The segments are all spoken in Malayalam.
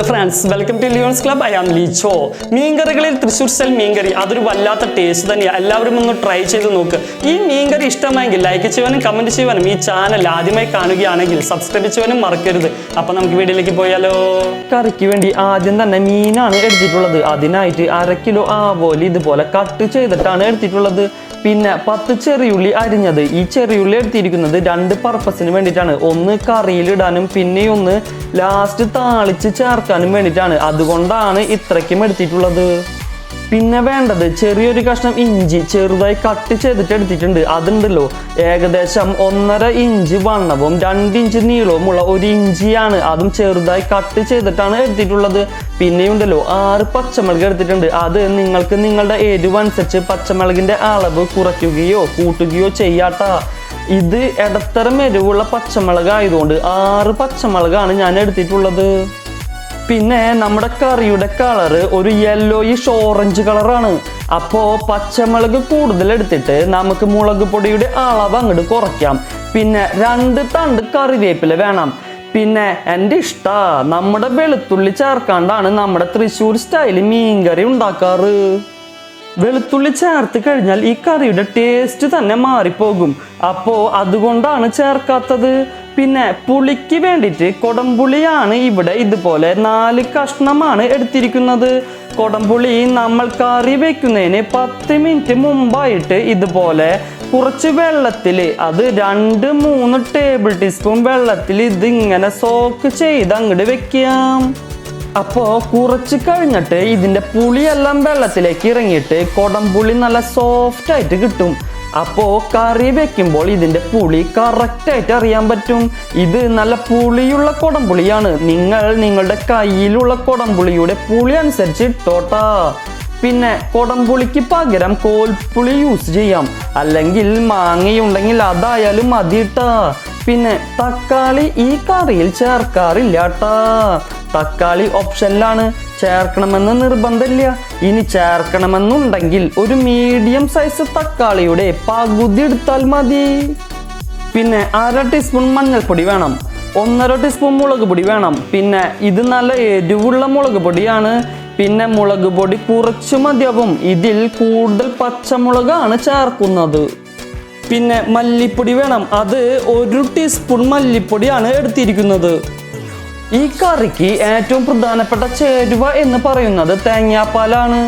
friends, welcome to Leon's Club. I am Licho. മീൻകറികളിൽ തൃശ്ശൂർ സ്റ്റൈൽ മീൻകറി അതൊരു വല്ലാത്ത ടേസ്റ്റ് തന്നെയാണ്. എല്ലാവരും ഒന്ന് ട്രൈ ചെയ്ത് നോക്ക്. ഈ മീൻകറി ഇഷ്ടമായെങ്കിൽ ലൈക്ക് ചെയ്യാനും കമന്റ് ചെയ്യാനും ഈ ചാനൽ ആദ്യമായി കാണുകയാണെങ്കിൽ സബ്സ്ക്രൈബ് ചെയ്യാനും മറക്കരുത്. അപ്പോൾ നമുക്ക് വീഡിയോയിലേക്ക് പോയാലോ. കറിക്ക് വേണ്ടി ആദ്യം തന്നെ മീനാണ് എടുത്തിട്ടുള്ളത്. അതിനായിട്ട് 1/2 കിലോ ആവോലി ഇതുപോലെ കട്ട് ചെയ്തിട്ടാണ് എടുത്തിട്ടുള്ളത്. പിന്നെ 10 ചെറിയുള്ളി അരിഞ്ഞത്. ഈ ചെറിയുള്ളി എടുത്തിരിക്കുന്നത് 2 പർപ്പസിന് വേണ്ടിയിട്ടാണ്. ഒന്ന് കറിയിലിടാനും പിന്നെ ഒന്ന് ലാസ്റ്റ് താളിച്ച് ചേർക്കാനും വേണ്ടിയിട്ടാണ്. അതുകൊണ്ടാണ് ഇത്രയ്ക്കും എടുത്തിട്ടുള്ളത്. പിന്നെ വേണ്ടത് ചെറിയൊരു കഷ്ണം ഇഞ്ചി ചെറുതായി കട്ട് ചെയ്തിട്ട് എടുത്തിട്ടുണ്ട്. അതുണ്ടല്ലോ ഏകദേശം 1.5 ഇഞ്ച് വണ്ണവും 2 ഇഞ്ച് നീളവുമുള്ള ഒരു ഇഞ്ചിയാണ്. അതും ചെറുതായി കട്ട് ചെയ്തിട്ടാണ് എടുത്തിട്ടുള്ളത്. പിന്നെയുണ്ടല്ലോ 6 പച്ചമുളക് എടുത്തിട്ടുണ്ട്. അത് നിങ്ങൾക്ക് നിങ്ങളുടെ എരിവ് അനുസരിച്ച് പച്ചമുളകിന്റെ അളവ് കുറയ്ക്കുകയോ കൂട്ടുകയോ ചെയ്യാട്ടാ. ഇത് ഇടത്തരം എരിവുള്ള പച്ചമുളക് ആയതുകൊണ്ട് 6 പച്ചമുളകാണ് ഞാൻ എടുത്തിട്ടുള്ളത്. പിന്നെ നമ്മുടെ കറിയുടെ കളറ് ഒരു യെല്ലോയിഷ് ഓറഞ്ച് കളറാണ്. അപ്പോൾ പച്ചമുളക് കൂടുതൽ എടുത്തിട്ട് നമുക്ക് മുളക് പൊടിയുടെ അളവ് അങ്ങോട്ട് കുറയ്ക്കാം. പിന്നെ 2 തണ്ട് കറിവേപ്പില വേണം. പിന്നെ എൻ്റെ നമ്മുടെ വെളുത്തുള്ളി ചേർക്കാണ്ടാണ് നമ്മുടെ തൃശ്ശൂർ സ്റ്റൈൽ മീൻകറി ഉണ്ടാക്കാറ്. വെളുത്തുള്ളി ചേർത്ത് കഴിഞ്ഞാൽ ഈ കറിയുടെ ടേസ്റ്റ് തന്നെ മാറിപ്പോകും. അപ്പോൾ അതുകൊണ്ടാണ് ചേർക്കാത്തത്. പിന്നെ പുളിക്ക് വേണ്ടിയിട്ട് കൊടംപുളിയാണ് ഇവിടെ ഇതുപോലെ 4 കഷ്ണമാണ് എടുത്തിരിക്കുന്നത്. കൊടംപുളി നമ്മൾ കറി വെക്കുന്നതിന് 10 മിനിറ്റ് മുമ്പായിട്ട് ഇതുപോലെ കുറച്ച് വെള്ളത്തിൽ, അത് 2-3 ടേബിൾ ടീസ്പൂൺ വെള്ളത്തിൽ ഇതിങ്ങനെ സോക്ക് ചെയ്ത് അങ്ങോട്ട് വെക്കാം. അപ്പോൾ കുറച്ച് കഴിഞ്ഞിട്ട് ഇതിൻ്റെ പുളിയെല്ലാം വെള്ളത്തിലേക്ക് ഇറങ്ങിയിട്ട് കൊടംപുളി നല്ല സോഫ്റ്റ് ആയിട്ട് കിട്ടും. അപ്പോൾ കറി വെക്കുമ്പോൾ ഇതിൻ്റെ പുളി കറക്റ്റായിട്ട് അറിയാൻ പറ്റും. ഇത് നല്ല പുളിയുള്ള കൊടംപുളിയാണ്. നിങ്ങളുടെ കയ്യിലുള്ള കൊടംപുളിയുടെ പുളി അനുസരിച്ച് ഇട്ടോട്ടാ. പിന്നെ കൊടംപുളിക്ക് പകരം കോൽപ്പുളി യൂസ് ചെയ്യാം, അല്ലെങ്കിൽ മാങ്ങയുണ്ടെങ്കിൽ അതായാലും മതി ട്ടാ. പിന്നെ തക്കാളി ഈ കറിയിൽ ചേർക്കാറില്ല ട്ടാ. തക്കാളി ഓപ്ഷനിലാണ്, ചേർക്കണമെന്ന് നിർബന്ധമില്ല. ഇനി ചേർക്കണമെന്നുണ്ടെങ്കിൽ ഒരു മീഡിയം സൈസ് തക്കാളിയുടെ പകുതി എടുത്താൽ മതി. പിന്നെ 1/2 ടീസ്പൂൺ മഞ്ഞൾപ്പൊടി വേണം, 1.5 ടീസ്പൂൺ മുളക് പൊടി വേണം. പിന്നെ ഇത് നല്ല എരിവുള്ള മുളക് പൊടിയാണ്. പിന്നെ മുളക് പൊടി കുറച്ച് മതിയാവും. ഇതിൽ കൂടുതൽ പച്ചമുളകാണ് ചേർക്കുന്നത്. പിന്നെ മല്ലിപ്പൊടി വേണം. അത് 1 ടീസ്പൂൺ മല്ലിപ്പൊടിയാണ് എടുത്തിരിക്കുന്നത്. ഈ കറിക്ക് ഏറ്റവും പ്രധാനപ്പെട്ട ചേരുവ എന്ന് പറയുന്നത് തേങ്ങാപ്പാലാണ്.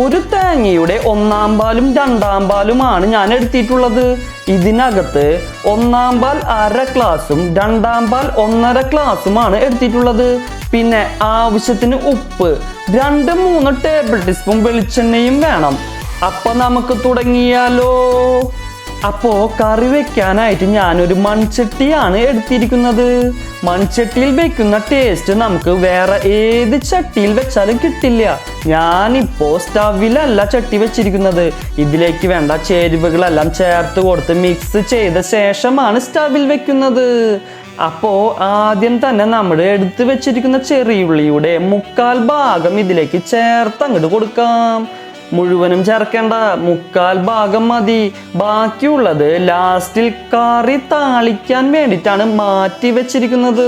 ഒരു തേങ്ങയുടെ 1-ാം പാലും 2-ാം പാലുമാണ് ഞാൻ എടുത്തിട്ടുള്ളത്. ഇതിനകത്ത് 1-ാം പാൽ 1/2 ഗ്ലാസും 2-ാം പാൽ 1.5 ഗ്ലാസുമാണ് എടുത്തിട്ടുള്ളത്. പിന്നെ ആവശ്യത്തിന് ഉപ്പ്, 2-3 ടേബിൾ ടീസ്പൂൺ വെളിച്ചെണ്ണയും വേണം. അപ്പൊ നമുക്ക് തുടങ്ങിയാലോ. അപ്പോൾ കറി വെക്കാനായിട്ട് ഞാനൊരു മൺചട്ടിയാണ് എടുത്തിരിക്കുന്നത്. മൺചട്ടിയിൽ വെക്കുന്ന ടേസ്റ്റ് നമുക്ക് വേറെ ഏത് ചട്ടിയിൽ വെച്ചാലും കിട്ടില്ല. ഞാനിപ്പോൾ സ്റ്റവിലല്ല ചട്ടി വെച്ചിരിക്കുന്നത്. ഇതിലേക്ക് വേണ്ട ചേരുവകളെല്ലാം ചേർത്ത് കൊടുത്ത് മിക്സ് ചെയ്ത ശേഷമാണ് സ്റ്റവിൽ വെക്കുന്നത്. അപ്പോൾ ആദ്യം തന്നെ നമ്മൾ എടുത്ത് വെച്ചിരിക്കുന്ന ചെറിയുള്ളിയുടെ 1/4 ഭാഗം ഇതിലേക്ക് ചേർത്ത് അങ്ങോട്ട് കൊടുക്കാം. മുഴുവനും ചേർക്കേണ്ട, 1/4 ഭാഗം മതി. ബാക്കിയുള്ളത് ലാസ്റ്റിൽ കറി താളിക്കാൻ വേണ്ടിയിട്ടാണ് മാറ്റി വെച്ചിരിക്കുന്നത്.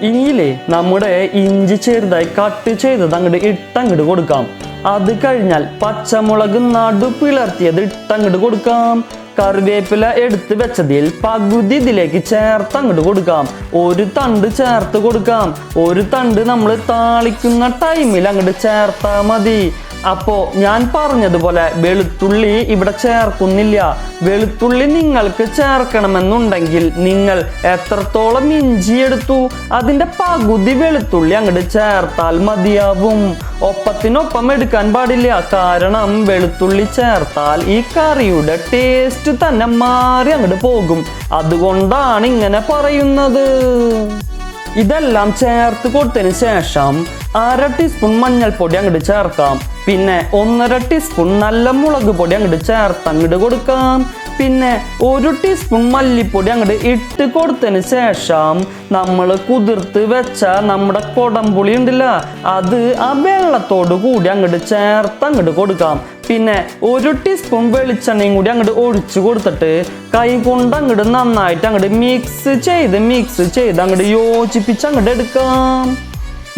ഇനിയില്ലേ നമ്മുടെ ഇഞ്ചി ചെറുതായി കട്ട് ചെയ്തത് അങ്ങോട്ട് കൊടുക്കാം. അത് കഴിഞ്ഞാൽ പച്ചമുളക് നടു പിളർത്തിയത് ഇട്ടങ്ങോട്ട് കൊടുക്കാം. കറിവേപ്പില എടുത്ത് വെച്ചതിൽ പകുതി ഇതിലേക്ക് ചേർത്ത് അങ്ങോട്ട് കൊടുക്കാം. 1 തണ്ട് ചേർത്ത് കൊടുക്കാം. 1 തണ്ട് നമ്മൾ താളിക്കുന്ന ടൈമിൽ അങ്ങോട്ട് ചേർത്താൽ മതി. അപ്പോൾ ഞാൻ പറഞ്ഞതുപോലെ വെളുത്തുള്ളി ഇവിടെ ചേർക്കുന്നില്ല. വെളുത്തുള്ളി നിങ്ങൾക്ക് ചേർക്കണമെന്നുണ്ടെങ്കിൽ നിങ്ങൾ എത്രത്തോളം ഇഞ്ചി എടുത്തു അതിൻ്റെ പകുതി വെളുത്തുള്ളി അങ്ങോട്ട് ചേർത്താൽ മതിയാവും. ഒപ്പത്തിനൊപ്പം എടുക്കാൻ പാടില്ല. കാരണം വെളുത്തുള്ളി ചേർത്താൽ ഈ കറിയുടെ ടേസ്റ്റ് തന്നെ മാറി അങ്ങോട്ട് പോകും. അതുകൊണ്ടാണ് ഇങ്ങനെ പറയുന്നത്. ഇതെല്ലാം ചേർത്ത് കൊടുത്തതിന് ശേഷം 1/2 ടീസ്പൂൺ മഞ്ഞൾപ്പൊടി അങ്ങോട്ട് ചേർക്കാം. പിന്നെ 1.5 ടീസ്പൂൺ നല്ല മുളക് പൊടി അങ്ങോട്ട് ചേർത്ത് അങ്ങോട്ട് കൊടുക്കാം. പിന്നെ 1 ടീസ്പൂൺ മല്ലിപ്പൊടി അങ്ങോട്ട് ഇട്ട് കൊടുത്തതിന് ശേഷം നമ്മൾ കുതിർത്ത് വെച്ച നമ്മുടെ കൊടംപുളി ഉണ്ടല്ല, അത് ആ വെള്ളത്തോട് കൂടി അങ്ങോട്ട് ചേർത്ത് അങ്ങോട്ട് കൊടുക്കാം. പിന്നെ 1 ടീസ്പൂൺ വെളിച്ചെണ്ണയും കൂടി അങ്ങോട്ട് ഒഴിച്ചു കൊടുത്തിട്ട് കൈ കൊണ്ട് അങ്ങോട്ട് നന്നായിട്ട് അങ്ങോട്ട് മിക്സ് ചെയ്ത് അങ്ങോട്ട് യോജിപ്പിച്ച് അങ്ങോട്ട് എടുക്കാം.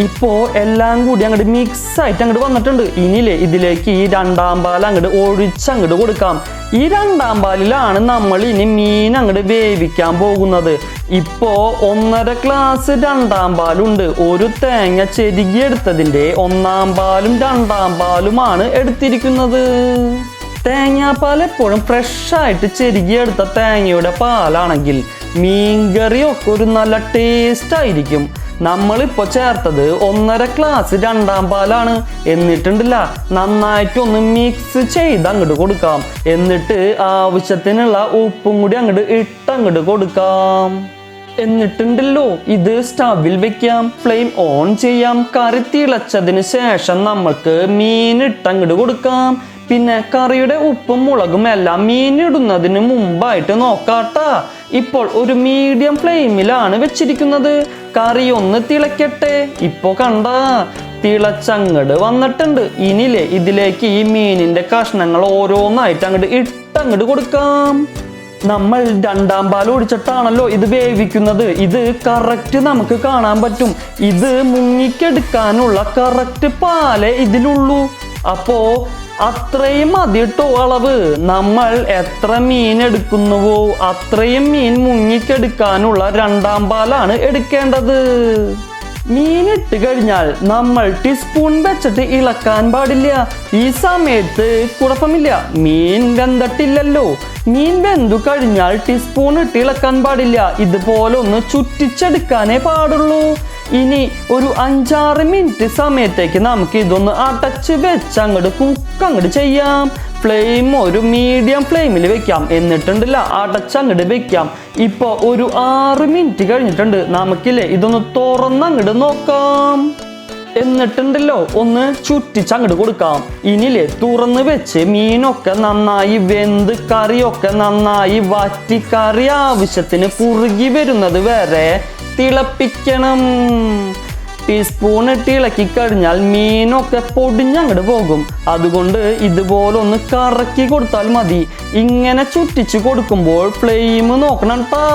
ഇപ്പോ എല്ലാം കൂടി അങ്ങോട്ട് മിക്സ് ആയിട്ട് അങ്ങോട്ട് വന്നിട്ടുണ്ട്. ഇനിയില്ലേ ഇതിലേക്ക് ഈ രണ്ടാം പാൽ അങ്ങോട്ട് ഒഴിച്ചങ്ങോട്ട് കൊടുക്കാം. ഈ രണ്ടാം പാലിലാണ് നമ്മൾ ഇനി മീൻ അങ്ങോട്ട് വേവിക്കാൻ പോകുന്നത്. ഇപ്പോ 1.5 ഗ്ലാസ് രണ്ടാം പാലുണ്ട്. ഒരു തേങ്ങ ചെരുകിയെടുത്തതിൻ്റെ 1-ാം പാലും 2-ാം പാലുമാണ് എടുത്തിരിക്കുന്നത്. തേങ്ങാപ്പാൽ എപ്പോഴും ഫ്രഷായിട്ട് ചെരുകിയെടുത്ത തേങ്ങയുടെ പാലാണെങ്കിൽ മീൻകറിയൊക്കെ ഒരു നല്ല ടേസ്റ്റ് ആയിരിക്കും. നമ്മളിപ്പോൾ ചേർത്തത് 1.5 ഗ്ലാസ് രണ്ടാം പാലാണ്. എന്നിട്ടുണ്ടല്ല നന്നായിട്ടൊന്ന് മിക്സ് ചെയ്ത് അങ്ങോട്ട് കൊടുക്കാം. എന്നിട്ട് ആവശ്യത്തിനുള്ള ഉപ്പും കൂടി അങ്ങോട്ട് ഇട്ടങ്ങോട്ട് കൊടുക്കാം. എന്നിട്ടുണ്ടല്ലോ ഇത് സ്റ്റവിൽ വെക്കാം, ഫ്ലെയിം ഓൺ ചെയ്യാം. കറി തിളച്ചതിന് ശേഷം നമുക്ക് മീൻ ഇട്ടങ്ങോട്ട് കൊടുക്കാം. പിന്നെ കറിയുടെ ഉപ്പും മുളകും എല്ലാം മീനിടുന്നതിന് മുമ്പായിട്ട് നോക്കാട്ടാ. ഇപ്പോൾ ഒരു മീഡിയം ഫ്ലെയിമിലാണ് വെച്ചിരിക്കുന്നത്. കറി ഒന്ന് തിളക്കട്ടെ. ഇപ്പോൾ കണ്ട തിളച്ചങ്ങട് വന്നിട്ടുണ്ട്. ഇനിയില്ലേ ഇതിലേക്ക് ഈ മീനിന്റെ കഷ്ണങ്ങൾ ഓരോന്നായിട്ട് അങ്ങോട്ട് ഇട്ടങ്ങോട്ട് കൊടുക്കാം. നമ്മൾ രണ്ടാം പാൽ ഒഴിച്ചിട്ടാണല്ലോ ഇത് വേവിക്കുന്നത്. ഇത് കറക്റ്റ് നമുക്ക് കാണാൻ പറ്റും. ഇത് മുങ്ങിക്കെടുക്കാനുള്ള കറക്റ്റ് പാലേ ഇതിലുള്ളൂ. അപ്പോ അത്രയും മതി ട്ടോ അളവ്. നമ്മൾ എത്ര മീൻ എടുക്കുന്നുവോ അത്രയും മീൻ മുങ്ങിക്കെടുക്കാനുള്ള രണ്ടാം പാലാണ് എടുക്കേണ്ടത്. മീൻ ഇട്ട് കഴിഞ്ഞാൽ നമ്മൾ ടീസ്പൂൺ വെച്ചിട്ട് ഇളക്കാൻ പാടില്ല. ഈ സമയത്ത് കുഴപ്പമില്ല, മീൻ വെന്തിട്ടില്ലല്ലോ. മീൻ വെന്തു കഴിഞ്ഞാൽ ടീസ്പൂൺ ഇട്ട് ഇളക്കാൻ പാടില്ല. ഇതുപോലെ ഒന്ന് ചുറ്റിച്ചെടുക്കാനേ പാടുള്ളൂ. ഇനി ഒരു 5-6 മിനിറ്റ് സമയത്തേക്ക് നമുക്ക് ഇതൊന്ന് അടച്ച് വെച്ച് അങ്ങോട്ട് കുക്ക് അങ്ങോട്ട് ചെയ്യാം. ഫ്ലെയിം ഒരു മീഡിയം ഫ്ലെയിമിൽ വെക്കാം. എന്നിട്ടുണ്ടല്ല അടച്ചങ്ങോട്ട് വെക്കാം. ഇപ്പോൾ ഒരു 6 മിനിറ്റ് കഴിഞ്ഞിട്ടുണ്ട്. നമുക്കില്ലേ ഇതൊന്ന് തുറന്നങ്ങോട്ട് നോക്കാം. എന്നിട്ടുണ്ടല്ലോ ഒന്ന് ചുറ്റിച്ചങ്ങോട്ട് കൊടുക്കാം. ഇനിയില്ലേ തുറന്ന് വെച്ച് മീനൊക്കെ നന്നായി വെന്ത് കറിയൊക്കെ നന്നായി വറ്റി കറി ആവശ്യത്തിന് കുറുകി വരുന്നത് വരെ തിളപ്പിക്കണം. ടീസ്പൂൺ ഇട്ട് ഇളക്കി കഴിഞ്ഞാൽ മീനൊക്കെ പൊടിഞ്ഞങ്ങോട്ട് പോകും. അതുകൊണ്ട് ഇതുപോലെ ഒന്ന് കറക്കി കൊടുത്താൽ മതി. ഇങ്ങനെ ചുറ്റിച്ച് കൊടുക്കുമ്പോൾ ഫ്ലെയിം നോക്കണം ട്ടാ.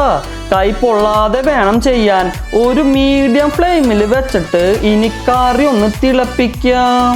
കൈ പൊള്ളാതെ വേണം ചെയ്യാൻ. ഒരു മീഡിയം ഫ്ലെയിമിൽ വെച്ചിട്ട് ഇനി കറി ഒന്ന് തിളപ്പിക്കാം.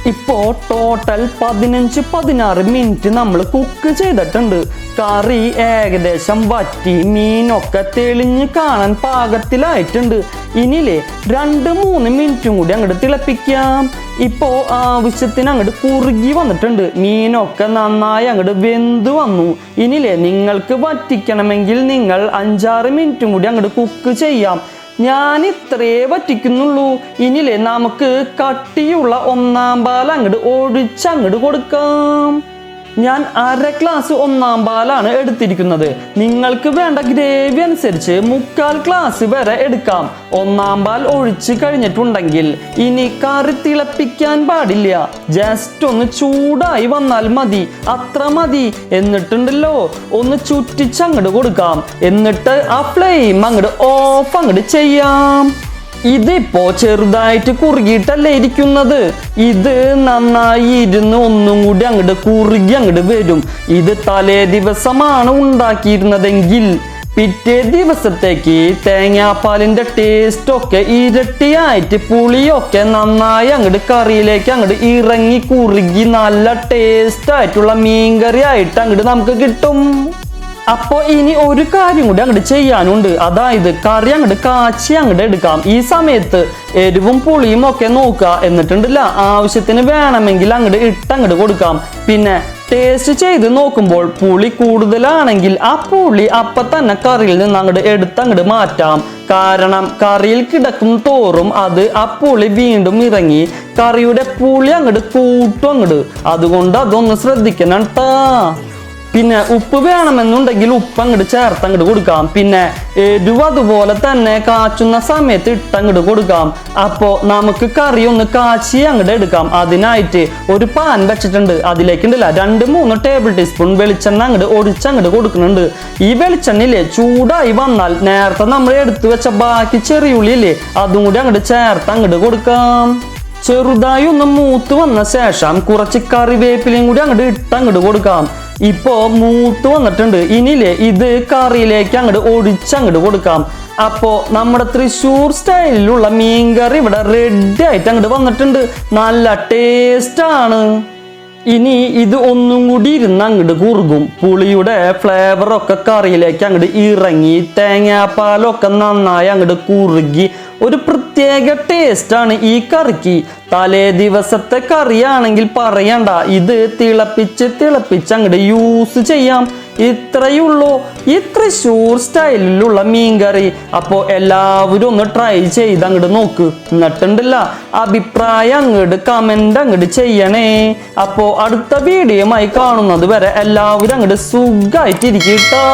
ഇപ്പോൾ ടോട്ടൽ 15-16 മിനിറ്റ് നമ്മൾ കുക്ക് ചെയ്തിട്ടുണ്ട്. കറി ഏകദേശം വറ്റി മീനൊക്കെ തെളിഞ്ഞ് കാണാൻ പാകത്തിലായിട്ടുണ്ട്. ഇനിയില്ലേ 2-3 മിനിറ്റും കൂടി അങ്ങോട്ട് തിളപ്പിക്കാം. ഇപ്പോൾ ആവശ്യത്തിന് അങ്ങോട്ട് കുറുകി വന്നിട്ടുണ്ട്. മീനൊക്കെ നന്നായി അങ്ങോട്ട് വെന്ത് വന്നു. ഇനിയില്ലേ നിങ്ങൾക്ക് വറ്റിക്കണമെങ്കിൽ നിങ്ങൾ 5-6 മിനിറ്റും കൂടി അങ്ങോട്ട് കുക്ക് ചെയ്യാം. ഞാൻ ഇത്രേ വറ്റിക്കുന്നുള്ളൂ. ഇനിയില്ലേ നമുക്ക് കട്ടിയുള്ള 1-ാം പാൽ അങ്ങോട്ട് ഒഴിച്ചങ്ങോട്ട് കൊടുക്കാം. ഞാൻ 1/2 ഗ്ലാസ് 1-ാം പാലാണ് എടുത്തിരിക്കുന്നത്. നിങ്ങൾക്ക് വേണ്ട ഗ്രേവി അനുസരിച്ച് 1/4 ഗ്ലാസ് വരെ എടുക്കാം. 1-ാം പാൽ ഒഴിച്ച് കഴിഞ്ഞിട്ടുണ്ടെങ്കിൽ ഇനി കറി തിളപ്പിക്കാൻ പാടില്ല. ജസ്റ്റ് ഒന്ന് ചൂടായി വന്നാൽ മതി, അത്ര മതി. എന്നിട്ടുണ്ടല്ലോ ഒന്ന് ചുറ്റിച്ചങ്ങോട്ട് കൊടുക്കാം. എന്നിട്ട് ആ ഫ്ലെയിം അങ്ങോട്ട് ഓഫ് അങ്ങോട്ട് ചെയ്യാം. ഇതിപ്പോ ചെറുതായിട്ട് കുറുകിയിട്ടല്ലേ ഇരിക്കുന്നത്. ഇത് നന്നായി ഇരുന്ന് ഒന്നും കൂടി അങ്ങോട്ട് കുറുകി അങ്ങോട്ട് വരും. ഇത് തലേ ദിവസമാണ് ഉണ്ടാക്കിയിരുന്നതെങ്കിൽ പിറ്റേ ദിവസത്തേക്ക് തേങ്ങാപ്പാലിന്റെ ടേസ്റ്റൊക്കെ ഇരട്ടിയായിട്ട് പുളിയൊക്കെ നന്നായി അങ്ങോട്ട് കറിയിലേക്ക് അങ്ങോട്ട് ഇറങ്ങി കുറുകി നല്ല ടേസ്റ്റ് ആയിട്ടുള്ള മീൻകറി ആയിട്ട് അങ്ങോട്ട് നമുക്ക് കിട്ടും. അപ്പോൾ ഇനി ഒരു കാര്യം കൂടി അങ്ങോട്ട് ചെയ്യാനുണ്ട്. അതായത് കറി അങ്ങോട്ട് കാച്ചി അങ്ങോട്ട് എടുക്കാം. ഈ സമയത്ത് എരിവും പുളിയും ഒക്കെ നോക്കുക. എന്നിട്ടുണ്ടല്ല ആവശ്യത്തിന് വേണമെങ്കിൽ അങ്ങോട്ട് ഇട്ടങ്ങോട്ട് കൊടുക്കാം. പിന്നെ ടേസ്റ്റ് ചെയ്ത് നോക്കുമ്പോൾ പുളി കൂടുതലാണെങ്കിൽ ആ പുളി അപ്പം തന്നെ കറിയിൽ നിന്ന് അങ്ങോട്ട് എടുത്തങ്ങോട്ട് മാറ്റാം. കാരണം കറിയിൽ കിടക്കും തോറും അത് ആ പുളി വീണ്ടും ഇറങ്ങി കറിയുടെ പുളി അങ്ങോട്ട് കൂട്ടും അങ്ങോട്ട്. അതുകൊണ്ട് അതൊന്ന് ശ്രദ്ധിക്കണം ട്ടാ. പിന്നെ ഉപ്പ് വേണമെന്നുണ്ടെങ്കിൽ ഉപ്പ് അങ്ങോട്ട് ചേർത്തങ്ങോട്ട് കൊടുക്കാം. പിന്നെ എരിവ് അതുപോലെ തന്നെ കാച്ചുന്ന സമയത്ത് ഇട്ടങ്ങോട്ട് കൊടുക്കാം. അപ്പോൾ നമുക്ക് കറി ഒന്ന് കാച്ചി അങ്ങോട്ട് എടുക്കാം. അതിനായിട്ട് ഒരു പാൻ വെച്ചിട്ടുണ്ട്. അതിലേക്കുണ്ടല്ല 2-3 ടേബിൾ ടീസ്പൂൺ വെളിച്ചെണ്ണ അങ്ങോട്ട് ഒഴിച്ചങ്ങോട്ട് കൊടുക്കുന്നുണ്ട്. ഈ വെളിച്ചെണ്ണയില്ലേ ചൂടായി വന്നാൽ നേരത്തെ നമ്മൾ എടുത്തു വെച്ച ബാക്കി ചെറിയുള്ളിയില്ലേ അതും കൂടി അങ്ങോട്ട് ചേർത്ത് അങ്ങോട്ട് കൊടുക്കാം. ചെറുതായി ഒന്ന് മൂത്ത് വന്ന ശേഷം കുറച്ച് കറിവേപ്പിലയും കൂടി അങ്ങോട്ട് ഇട്ടങ്ങോട്ട് കൊടുക്കാം. ഇപ്പോ മൂത്ത് വന്നിട്ടുണ്ട്. ഇനിയില്ലേ ഇത് കറിയിലേക്ക് അങ്ങോട്ട് ഒഴിച്ചങ്ങോട്ട് കൊടുക്കാം. അപ്പോ നമ്മുടെ തൃശ്ശൂർ സ്റ്റൈലിലുള്ള മീൻകറി ഇവിടെ റെഡി ആയിട്ട് അങ്ങോട്ട് വന്നിട്ടുണ്ട്. നല്ല ടേസ്റ്റ് ആണ്. ഇനി ഇത് ഒന്നും കൂടി ഇരുന്ന് അങ്ങോട്ട് കുറുകും. പുളിയുടെ ഫ്ലേവറൊക്കെ കറിയിലേക്ക് അങ്ങോട്ട് ഇറങ്ങി തേങ്ങാപ്പാലൊക്കെ നന്നായി അങ്ങോട്ട് കുറുകി ഒരു പ്രത്യേക ടേസ്റ്റാണ് ഈ കറിക്ക്. തലേ ദിവസത്തെ കറിയാണെങ്കിൽ പറയണ്ട, ഇത് തിളപ്പിച്ച് അങ്ങോട്ട് യൂസ് ചെയ്യാം. ഇത്രയുള്ളൂ ഈ തൃശ്ശൂർ സ്റ്റൈലിലുള്ള മീൻകറി. അപ്പോൾ എല്ലാവരും ഒന്ന് ട്രൈ ചെയ്ത് അങ്ങോട്ട് നോക്ക്. എന്നിട്ടുണ്ടല്ല അഭിപ്രായം അങ്ങോട്ട് കമന്റ് അങ്ങോട്ട് ചെയ്യണേ. അപ്പോൾ അടുത്ത വീഡിയോയുമായി കാണുന്നത് വരെ എല്ലാവരും അങ്ങോട്ട് സുഖമായിട്ടിരിക്കട്ടോ.